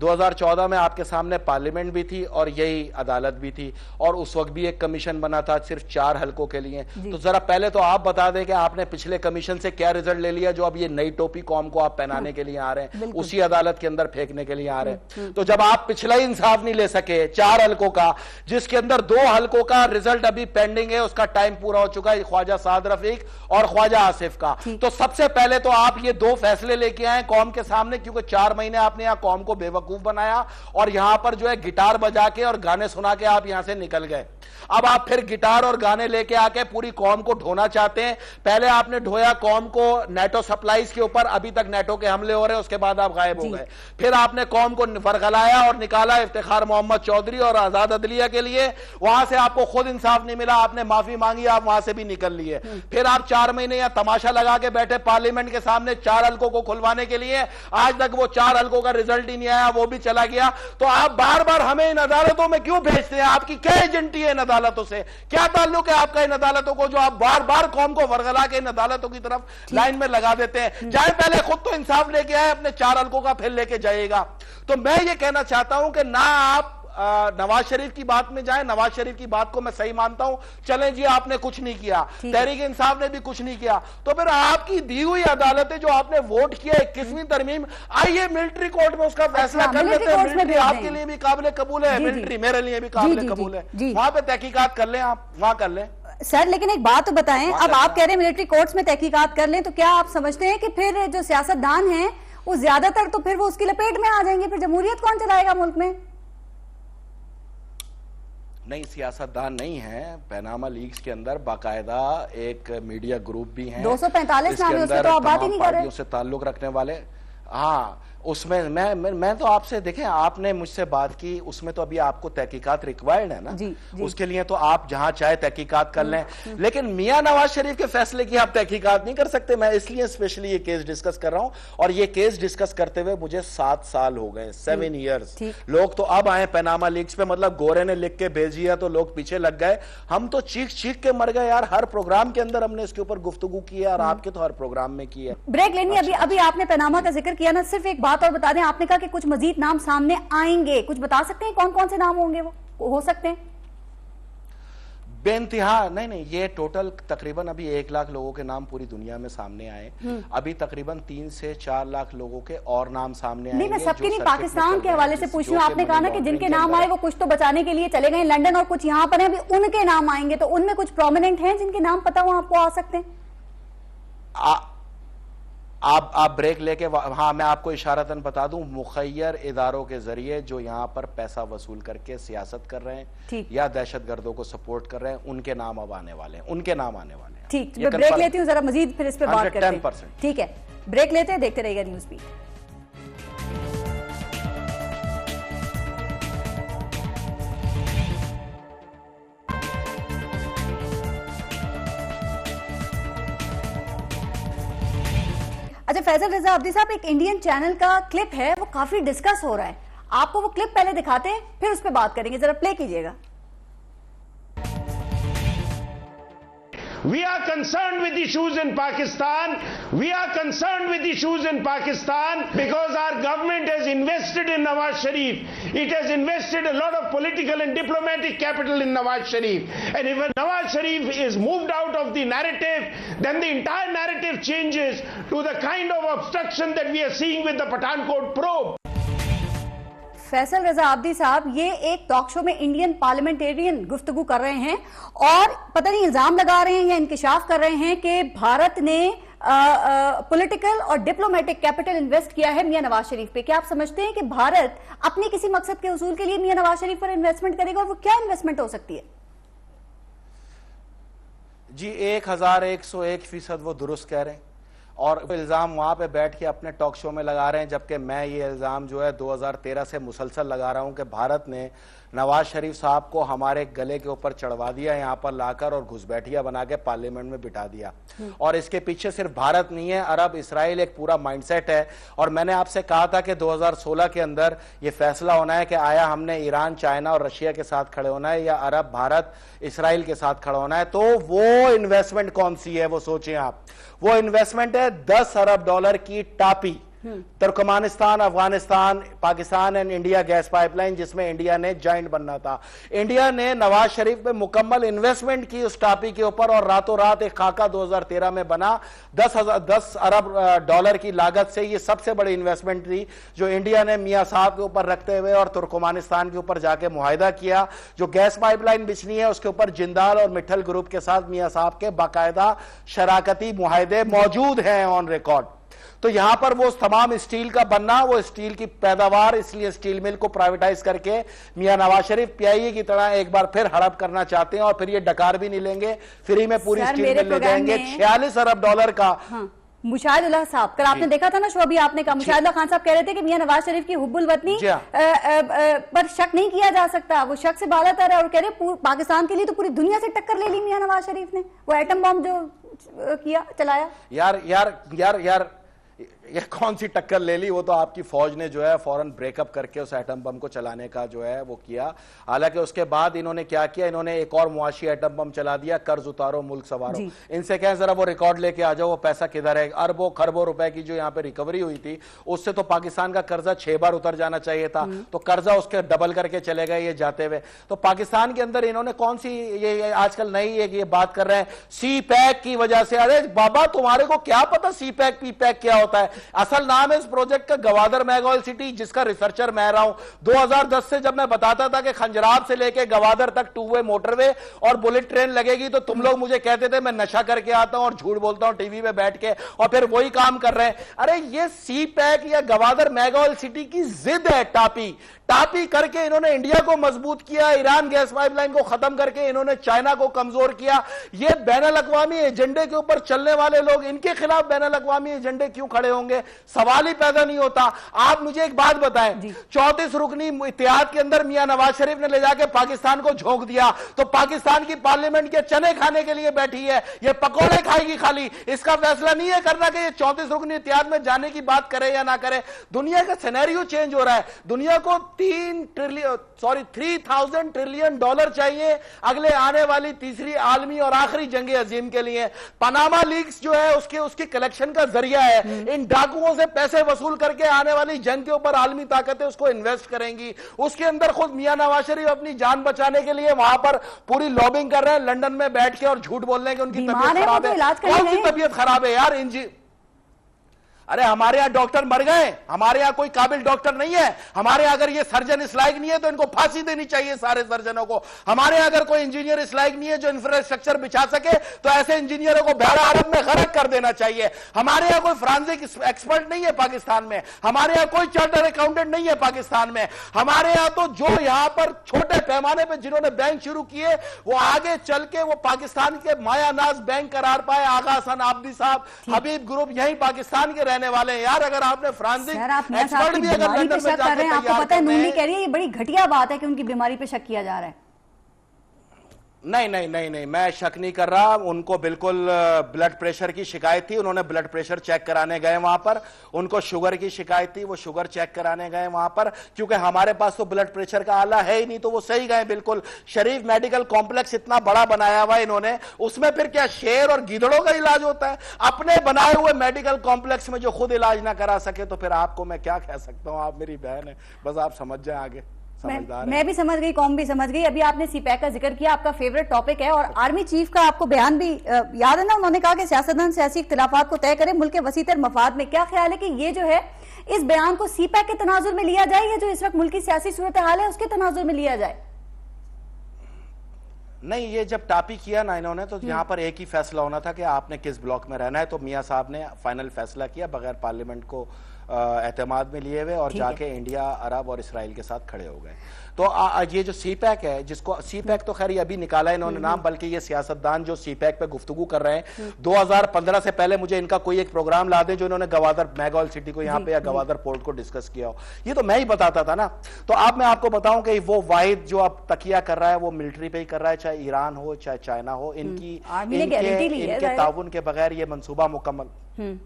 2014 में आपके सामने पार्लियामेंट भी थी और यही अदालत भी थी, और उस वक्त भी एक कमीशन बना था सिर्फ 4 हलकों के लिए। तो जरा पहले तो आप बता दें कि आपने पिछले कमीशन से क्या रिजल्ट ले लिया, जो अब ये नई टोपी कौम को आप पहनाने के लिए आ रहे हैं, उसी अदालत के अंदर फेंकने के लिए आ रहे हैं। तो जब आप पिछला ही इंसाफ नहीं ले सके 4 हलकों का, जिसके अंदर 2 हलकों का रिजल्ट अभी पेंडिंग है, उसका टाइम पूरा हो चुका है, ख्वाजा साद रफीक और ख्वाजा आसिफ का। तो सबसे पहले तो आप ये 2 फैसले लेके आए कौम के सामने, क्योंकि 4 महीने आपने यहां कौम को बेवकूफ बनाया और यहां पर जो है गिटार बजा के और गाने सुना के आप यहां से निकल गए। अब आप फिर गिटार और गाने लेके आके पूरी कौम को ढोना चाहते हैं। पहले आपने ढोया कौम को नेटो सप्लाईज के ऊपर, अभी तक नेटो के हमले हो रहे हैं, उसके बाद आप गायब हो गए। फिर आपने कौम को फरगलाया और निकाला इफ्तिखार मोहम्मद चौधरी और आजाद अदलिया के लिए, वहां से आपको खुद इंसाफ नहीं मिला, आपने माफी मांगी, आप वहां से भी निकल लिए। फिर आप 4 महीने या तमाशा लगा के बैठे पार्लियामेंट के सामने 4 हलकों को खुलवाने के लिए, आज तक वो 4 हलकों का रिजल्ट ही नहीं आया, वो भी चला गया। तो आप बार बार हमें इन अदालतों में क्यों भेजते हैं? आपकी क्या एजेंटी है इन अदालतों से? क्या ताल्लुक है आपका इन अदालतों को, जो आप बार बार कौम को वरगला के इन अदालतों की तरफ लाइन में लगा देते हैं? जाए पहले खुद तो इंसाफ लेके आए, अपने 4 हलकों का फिर लेके जाइएगा। तो मैं ये कहना चाहता हूं कि ना आप नवाज शरीफ की बात में जाए। नवाज शरीफ की बात को मैं सही मानता हूं, चलें जी आपने कुछ नहीं किया, तहरीक इंसाफ ने भी कुछ नहीं किया, तो फिर आपकी दी हुई अदालतें जो आपने वोट किया 21वीं तरमीम, आइए मिलिट्री कोर्ट में उसका फैसला कर लेते हैं। मिलिट्री आपके लिए भी काबिल कबूल है, मिलिट्री मेरे लिए भी काबिल कबूल है, वहां पे तहकीकात कर लें, आप वहां कर लें। सर लेकिन एक बात तो बताएं, अब आप कह रहे हैं मिलिट्री कोर्ट्स में तहकीकात कर लें, तो क्या आप समझते हैं कि फिर जो सियासतदान हैं वो ज्यादातर तो फिर वो उसकी लपेट में आ जाएंगे? फिर जमहूरियत कौन चलाएगा मुल्क में? नहीं, सियासतदान नहीं है। पैनामा लीक्स के अंदर बाकायदा एक मीडिया ग्रुप भी है, 245 नाम है उसमें, तो आप बात ही नहीं कर रहे। उससे ताल्लुक रखने वाले, हाँ, उसमें मैं तो आपसे, देखें आपने मुझसे बात की, उसमें तो अभी आपको तहकीकात रिक्वायर्ड है ना, जी। उसके लिए तो आप जहां चाहे तहकीकात कर लें, लेकिन मियां नवाज शरीफ के फैसले की आप तहकीकात नहीं कर सकते। मैं इसलिए स्पेशली ये केस डिस्कस कर रहा हूं, और ये केस डिस्कस करते हुए मुझे 7 साल हो गए, 7 ईयर्स। लोग तो अब आए पैनामा लीक्स पे, मतलब गोरे ने लिख के भेज दिया तो लोग पीछे लग गए। हम तो चीख चीख के मर गए यार, हर प्रोग्राम के अंदर हमने इसके ऊपर गुफ्तगू की है, और आपके तो हर प्रोग्राम में की है। ब्रेक लेनी। अभी आपने पैनामा का जिक्र किया ना, सिर्फ एक बात और बता दें, आपने कहा कि कुछ मजीद नाम सामने आएंगे, कुछ बता सकते हैं कौन कौन से नाम होंगे? वो हो सकते हैं बेइंतहा। नहीं, ये टोटल तकरीबन अभी 1 लाख लोगों के नाम पूरी दुनिया में सामने आए। अभी तकरीबन 3 से 4 लाख लोगों के और नाम सामने आए। नहीं, मैं सबके नहीं, पाकिस्तान के हवाले से पूछ रही हूँ। आपने कहा ना कि जिनके नाम आए वो कुछ तो बचाने के लिए चले गए लंदन, और कुछ यहाँ पर है, अभी उनके नाम आएंगे, तो उनमें कुछ प्रोमिनेंट हैं जिनके नाम पता हो आपको आ सकते हैं? आप ब्रेक लेके, हाँ मैं आपको इशारतन बता दूं, मुखय्यर इदारों के जरिए जो यहां पर पैसा वसूल करके सियासत कर रहे हैं या दहशतगर्दों को सपोर्ट कर रहे हैं, उनके नाम अब आने वाले हैं, उनके नाम आने वाले हैं। ठीक, मैं ब्रेक लेती हूँ, जरा मजीद फिर इस पे बात करते हैं। 10%। ठीक है, ब्रेक लेते हैं, देखते रहिएगा न्यूज बीट। अच्छा फैसल रजा अब्दी साहब, एक इंडियन चैनल का क्लिप है, वो काफी डिस्कस हो रहा है, आपको वो क्लिप पहले दिखाते हैं फिर उस पर बात करेंगे, जरा प्ले कीजिएगा। We are concerned with issues in Pakistan. We are concerned with issues in Pakistan because our government has invested in Nawaz Sharif. It has invested a lot of political and diplomatic capital in Nawaz Sharif. And if Nawaz Sharif is moved out of the narrative, then the entire narrative changes to the kind of obstruction that we are seeing with the Pathankot probe. Faisal Raza Abdi साहब, ये एक talk show में Indian parliamentarian गुफ्तगू कर रहे हैं और पता नहीं इल्जाम लगा रहे हैं या इंकिशाफ कर रहे हैं कि भारत ने पॉलिटिकल और डिप्लोमेटिक कैपिटल इन्वेस्ट किया है मियां नवाज शरीफ पे। क्या आप समझते हैं कि भारत अपने किसी मकसद के उसूल के लिए मियां नवाज शरीफ पर इन्वेस्टमेंट करेगा, और वो क्या इन्वेस्टमेंट हो सकती है? जी 1101% वो दुरुस्त कह रहे हैं और इल्ज़ाम वहाँ पे बैठ के अपने टॉक शो में लगा रहे हैं, जबकि मैं ये इल्ज़ाम जो है 2013 से मुसलसल लगा रहा हूँ कि भारत ने नवाज शरीफ साहब को हमारे गले के ऊपर चढ़वा दिया, यहाँ पर लाकर और घुसबैठिया बना के पार्लियामेंट में बिठा दिया। और इसके पीछे सिर्फ भारत नहीं है, अरब इसराइल एक पूरा माइंडसेट है। और मैंने आपसे कहा था कि 2016 के अंदर ये फैसला होना है कि आया हमने ईरान, चाइना और रशिया के साथ खड़े होना है या अरब, भारत, इसराइल के साथ खड़ा होना है। तो वो इन्वेस्टमेंट कौन सी है वो सोचें आप। वो इन्वेस्टमेंट है 10 अरब डॉलर की TAPI, Turkmenistan, Afghanistan, Pakistan and India gas pipeline, जिसमें इंडिया ने जॉइंट बनना था। इंडिया ने नवाज शरीफ पे मुकम्मल इन्वेस्टमेंट की उस टापी के ऊपर और रातों रात एक खाका 2013 में बना। 10 अरब डॉलर की लागत से ये सबसे बड़ी इन्वेस्टमेंट थी जो इंडिया ने मियां साहब के ऊपर रखते हुए और तुर्कमानिस्तान के ऊपर जाके मुआहिदा किया। जो गैस पाइपलाइन बिछनी है उसके ऊपर जिंदाल और मिठल ग्रुप के साथ मियां साहब के बाकायदा शराकती मुआहिदे मौजूद हैं ऑन रिकॉर्ड। तो यहां पर वो तमाम स्टील का बनना, वो स्टील की पैदावार, इसलिए स्टील मिल को प्राइवेटाइज करके मियां नवाज शरीफ पीआईए की तरह एक बार फिर हड़प करना चाहते हैं और फिर ये डकार भी नहीं लेंगे, फ्री में पूरी स्टील मिल ले जाएंगे। 46 अरब डॉलर का। मुशाहिदुल्लाह साहब, कल आपने देखा था ना शो, अभी आपने कहा मुशाहिदुल्लाह खान साहब कह रहे थे कि मियां नवाज शरीफ की हुब्बुल वतनी पर शक नहीं किया जा सकता, वो शक से बालातर है और कह रहे पाकिस्तान के लिए तो पूरी दुनिया से टक्कर ले ली मियां नवाज शरीफ ने, वो एटम बम जो किया चलाया। यार यार यार यार ये कौन सी टक्कर ले ली, वो तो आपकी फौज ने जो है फौरन ब्रेकअप करके उस एटम बम को चलाने का जो है वो किया। हालांकि उसके बाद इन्होंने क्या किया, इन्होंने एक और मुआशी एटम बम चला दिया, कर्ज उतारो मुल्क सवारो। इनसे कहें जरा वो रिकॉर्ड लेके आ जाओ, वो पैसा किधर है। अरबों खरबों रुपए की जो यहाँ पे रिकवरी हुई थी, उससे तो पाकिस्तान का कर्जा 6 बार उतर जाना चाहिए था, तो कर्जा उसके डबल करके चले गए ये जाते हुए। तो पाकिस्तान के अंदर इन्होंने कौन सी ये आजकल नई ये बात कर रहे हैं सी पैक की वजह से। अरे बाबा तुम्हारे को क्या पता सी पैक पी पैक क्या होता है? असल नाम है इस प्रोजेक्ट का गवादर मेगा ऑयल सिटी, जिसका रिसर्चर मैं रहा हूं। 2010 से जब मैं बताता था कि खंजराब से लेके गवादर तक 2 वे मोटरवे और बुलेट ट्रेन लगेगी, तो तुम लोग मुझे कहते थे मैं नशा करके आता हूं और झूठ बोलता हूं टीवी पे बैठ के, और फिर वही काम कर रहे हैं। अरे ये सी पैक या गवादर मेगा ऑयल सिटी की जिद है, टापी करके इन्होंने इंडिया को मजबूत किया, ईरान गैस पाइपलाइन को खत्म करके इन्होंने चाइना को कमजोर किया। ये बैनुल अक़वामी एजेंडे के ऊपर चलने वाले लोग, इनके खिलाफ बैनुल अक़वामी एजेंडे क्यों खड़े होंगे? सवाल ही पैदा नहीं होता। आप मुझे एक बात बताएं, 34 रुकनी इत्तेहाद के अंदर मियां नवाज शरीफ ने ले जाके पाकिस्तान को झोंक दिया, तो पाकिस्तान की पार्लियामेंट के चने खाने के लिए बैठी है, ये पकौड़े खाएगी खाली। इसका फैसला नहीं है करना कि ये 34 रुकनी इत्तेहाद में जाने की बात करे या ना करे। दुनिया का सिनेरियो चेंज हो रहा है। दुनिया को 3000 ट्रिलियन डॉलर चाहिए अगले आने वाली तीसरी आलमी और आखिरी जंग अजीम के लिए। पनामा लीक्स जो है उसकी कलेक्शन का जरिया है। इन डाकुओं से पैसे वसूल करके आने वाली जंग के ऊपर आलमी ताकतें उसको इन्वेस्ट करेंगी। उसके अंदर खुद मियां नवाज शरीफ अपनी जान बचाने के लिए वहां पर पूरी लॉबिंग कर रहे हैं, लंदन में बैठ के, और झूठ बोल रहे हैं कि उनकी तबीयत खराब है। कौन सी तबीयत खराब है यार? अरे हमारे यहां डॉक्टर मर गए, हमारे यहां कोई काबिल डॉक्टर नहीं है, हमारे यहां अगर ये सर्जन इस लायक नहीं है तो इनको फांसी देनी चाहिए सारे सर्जनों को। हमारे यहां अगर कोई इंजीनियर इस लायक नहीं है जो इंफ्रास्ट्रक्चर बिछा सके तो ऐसे इंजीनियरों को बहरा अरब में गरक कर देना चाहिए। हमारे यहां कोई फ्रांसिक एक्सपर्ट नहीं है पाकिस्तान में, हमारे यहां कोई चार्टर अकाउंटेंट नहीं है पाकिस्तान में। हमारे यहां तो जो यहां पर छोटे पैमाने पर जिन्होंने बैंक शुरू किए वो आगे चल के वो पाकिस्तान के मायानाज बैंक करार पाए। आगा हसन आबदी साहब, हबीब ग्रुप यही पाकिस्तान के रहने वाले हैं यार। अगर आपने फ्रांसिक एक्सपर्ट भी अगर लंदन में जाकर तैयार आपको पता है, नूनी कह रही है ये बड़ी घटिया बात है कि उनकी बीमारी पे शक किया जा रहा है। नहीं नहीं नहीं नहीं, मैं शक नहीं कर रहा। उनको बिल्कुल ब्लड प्रेशर की शिकायत थी, उन्होंने ब्लड प्रेशर चेक कराने गए वहां पर। उनको शुगर की शिकायत थी, वो शुगर चेक कराने गए वहां पर। क्योंकि हमारे पास तो ब्लड प्रेशर का आला है ही नहीं, तो वो सही गए बिल्कुल। शरीफ मेडिकल कॉम्प्लेक्स इतना बड़ा बनाया हुआ इन्होंने, उसमें फिर क्या शेर और गीदड़ों का इलाज होता है? अपने बनाए हुए मेडिकल कॉम्प्लेक्स में जो खुद इलाज ना करा सके तो फिर आपको मैं क्या कह सकता हूं। आप मेरी बहन है, बस आप समझ जाए आगे। मैं भी समझ गई, कौम भी समझ गई। अभी आपने सीपैक का जिक्र किया, आपका फेवरेट टॉपिक है, और आर्मी चीफ का आपको बयान भी याद है ना, उन्होंने कहा कि सियासतदान सियासी इख्तिलाफात को तय करें मुल्क के वसीतर मफाद में। क्या ख्याल है कि ये जो है इस बयान को सीपैक के तनाजुर में लिया जाए या जो इस वक्त मुल्क की सियासी सूरत हाल है उसके तनाजुर में लिया जाए? नहीं, ये जब टापी किया ना इन्होंने तो यहाँ पर एक ही फैसला होना था कि आपने किस ब्लॉक में रहना है। तो मियां साहब ने फाइनल फैसला किया बगैर पार्लियामेंट को एतमाद में लिए हुए, और जाके इंडिया, अरब और इसराइल के साथ खड़े हो गए। तो ये जो सीपैक है, जिसको सीपैक तो खैर अभी निकाला इन्होंने नाम, बल्कि ये सियासतदान जो सीपैक पे गुफ्तगू कर रए हैं, 2015 से पहले मुझे इनका कोई एक प्रोग्राम ला दे जो इन्होंने गवादर मेगा सिटी को यहाँ पे या गवादर पोर्ट को डिस्कस किया हो। ये तो मैं ही बताता था ना। तो अब मैं आपको बताऊं कि वो वाहिद जो अब तकिया कर रहा है वो मिलिट्री पे ही कर रहा है, चाहे ईरान हो चाहे चाइना हो। इनके ताउन के बगैर ये मंसूबा मुकम्मल,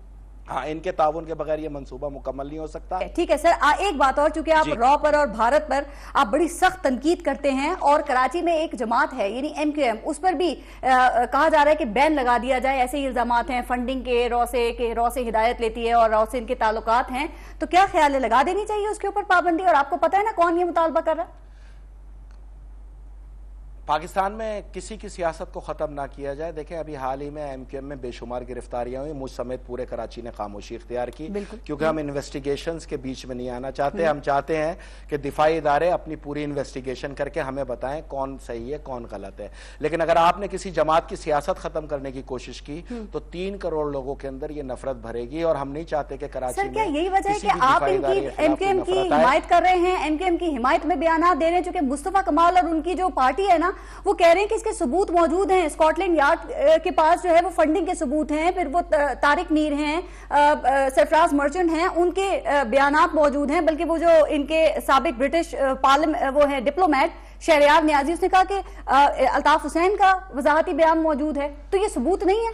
हाँ, इनके ताउन के बगैर ये मंसूबा मुकम्मल नहीं हो सकता। ठीक है सर, एक बात और, चूंकि आप रॉ पर और भारत पर आप बड़ी सख्त तनकीद करते हैं, और कराची में एक जमात है यानी MQM, उस पर भी कहा जा रहा है कि बैन लगा दिया जाए। ऐसे ही इल्जामात हैं फंडिंग के, रॉ से हिदायत लेती है और रॉ से इनके ताल्लुकात हैं। तो क्या ख्याल है, लगा देनी चाहिए उसके ऊपर पाबंदी? और आपको पता है ना कौन ये मुतालबा कर रहा है? पाकिस्तान में किसी की सियासत को खत्म ना किया जाए। देखें, अभी हाल ही में MQM में बेशुमार गिरफ्तारियां हुई, मुझ समेत पूरे कराची ने खामोशी इख्तियार की, क्योंकि हम इन्वेस्टिगेशंस के बीच में नहीं आना चाहते। हम चाहते हैं कि दिफाई इदारे अपनी पूरी इन्वेस्टिगेशन करके हमें बताएं कौन सही है कौन गलत है। लेकिन अगर आपने किसी जमात की सियासत खत्म करने की कोशिश की तो 3 करोड़ लोगों के अंदर ये नफरत भरेगी, और हम नहीं चाहते कि कराची में। क्या यही वजह है कि आप MQM की हिमायत कर रहे हैं, MQM की हिमायत में बयान दे रहे हैं? चूंकि मुस्तफा कमाल और उनकी जो पार्टी है ना, वो कह रहे हैं कि इसके सबूत मौजूद हैं, स्कॉटलैंड यार्ड के पास जो है वो फंडिंग के सबूत हैं, फिर वो तारिक मीर हैं, सरफराज मर्चेंट हैं, उनके बयानात मौजूद हैं। बल्कि वो जो इनके साबिक ब्रिटिश वो है डिप्लोमेट शहरयार नियाजी, उसने कहा कि अल्ताफ हुसैन का वजाहती बयान मौजूद है। तो ये सबूत नहीं है?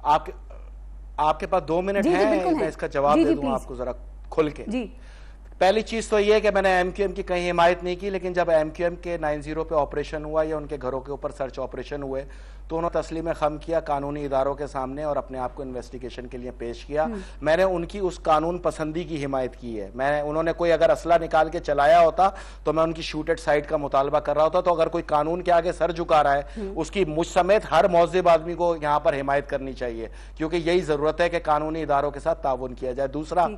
आपके पास 2 मिनट है, मैं इसका जवाब दे दूं आपको जरा खुल के। जी, पहली चीज तो ये कि मैंने MQM की कहीं हिमायत नहीं की, लेकिन जब MQM के 90 पे ऑपरेशन हुआ या उनके घरों के ऊपर सर्च ऑपरेशन हुए तो उन्होंने तस्लीम खम किया कानूनी इदारों के सामने और अपने आप को इन्वेस्टिगेशन के लिए पेश किया। मैंने उनकी उस कानून पसंदी की हिमायत की है। उन्होंने कोई अगर असला निकाल के चलाया होता तो मैं उनकी शूटेड साइट का मुतालबा कर रहा होता। तो अगर कोई कानून के आगे सर झुका रहा है, उसकी मुझ समेत हर मौजिब आदमी को यहाँ पर हिमायत करनी चाहिए, क्योंकि यही जरूरत है कि कानूनी इदारों के साथ ताउन किया जाए। दूसरा,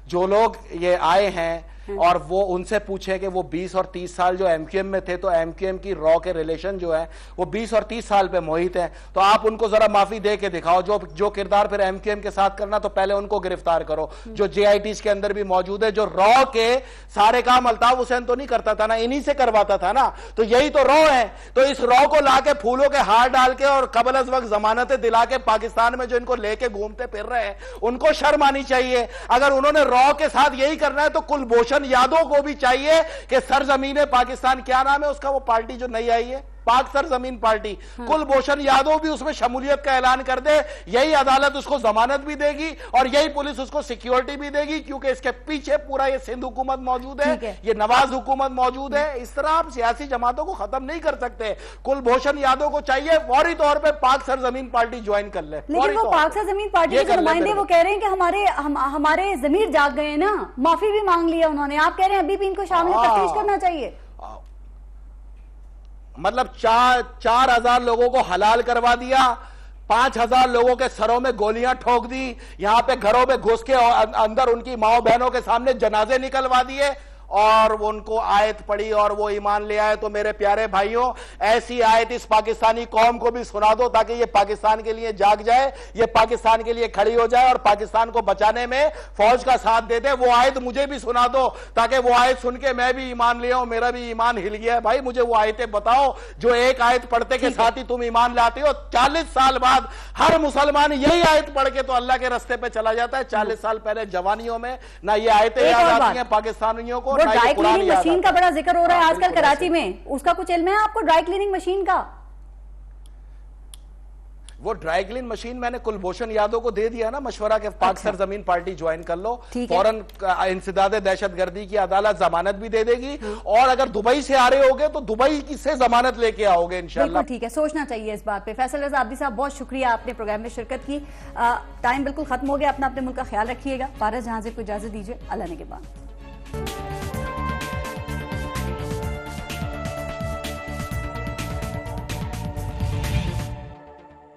जो लोग ये आए हैं और वो उनसे पूछे कि वो 20 और 30 साल जो MQM में थे, तो MQM की रॉ के रिलेशन जो है वो 20 और 30 साल पे मोहित है। तो आप उनको जरा माफी दे के दिखाओ। जो किरदार फिर MQM के साथ करना तो पहले उनको गिरफ्तार करो, जो JITs के अंदर भी मौजूद है। जो रॉ के सारे काम अल्ताफ हुसैन तो नहीं करता था ना, इन्हीं से करवाता था ना। तो यही तो रॉ है। तो इस रॉ को लाके फूलों के हार डाल के और कबल अज वक्त जमानतें दिला के पाकिस्तान में जो इनको लेके घूमते फिर रहे हैं, उनको शर्म आनी चाहिए। अगर उन्होंने रॉ के साथ यही करना है तो कुलभूषण यादव को भी चाहिए कि सरजमीन पाकिस्तान, क्या नाम है उसका वो पार्टी जो नई आई है, पाक सरजमीन पार्टी, कुलभूषण यादव भी उसमें शमूलियत का ऐलान कर दे। यही अदालत उसको जमानत भी देगी और यही पुलिस उसको सिक्योरिटी भी देगी, क्योंकि इसके पीछे पूरा ये सिंध हुकूमत मौजूद है, ये नवाज हुकूमत मौजूद है। इस तरह आप सियासी जमातों को खत्म नहीं कर सकते। कुलभूषण यादव को चाहिए फौरी तौर पर पाक सरजमीन पार्टी ज्वाइन कर ले। लेकिन वो पाक सरजमीन पार्टी के नुमाइंदे वो कह रहे हैं कि हमारे जमीर जाग गए ना, माफी भी मांग लिया उन्होंने। आप कह रहे हैं अभी भी इनको शामिल तफ्तीश करना चाहिए। मतलब 4000 लोगों को हलाल करवा दिया, 5,000 लोगों के सरों में गोलियां ठोक दी, यहां पे घरों में घुस के अंदर उनकी माओ बहनों के सामने जनाजे निकलवा दिए और वो उनको आयत पढ़ी और वो ईमान ले आए। तो मेरे प्यारे भाइयों, ऐसी आयत इस पाकिस्तानी कौम को भी सुना दो ताकि ये पाकिस्तान के लिए जाग जाए, ये पाकिस्तान के लिए खड़ी हो जाए और पाकिस्तान को बचाने में फौज का साथ दे दे। वो आयत मुझे भी सुना दो ताकि वो आयत सुन के मैं भी ईमान ले आऊं। मेरा भी ईमान हिल गया है भाई, मुझे वो आयतें बताओ जो एक आयत पढ़ते के साथ ही तुम ईमान लाते हो। 40 साल बाद हर मुसलमान यही आयत पढ़ के तो अल्लाह के रास्ते पे चला जाता है। 40 साल पहले जवानियों में ना ये आयतें याद आती हैं पाकिस्तानियों को। ड्राई क्लीनिंग मशीन का बड़ा जिक्र हो रहा है आजकल कराची में, उसका कुछ इल्म है आपको ड्राई क्लीनिंग मशीन का? वो ड्राई क्लीन मशीन मैंने कुलभूषण यादव को दे दिया ना मशवरा के, पाक सरजमीन पार्टी ज्वाइन कर लो, फौरन इंसदाद दहशतगर्दी की अदालत जमानत भी दे देगी। और अगर दुबई से आ रहे होगे तो दुबई से जमानत लेके आओगे इंशाल्लाह। ठीक है, सोचना चाहिए इस बात पे। फैसल रजा आब्दी साहब, बहुत शुक्रिया आपने प्रोग्राम में शिरकत की। टाइम बिल्कुल खत्म हो गया, अपना अपने मुल्क का ख्याल रखिएगा। पारस जहां से को इजाजत दीजिए, अल्लाह ने के बाद।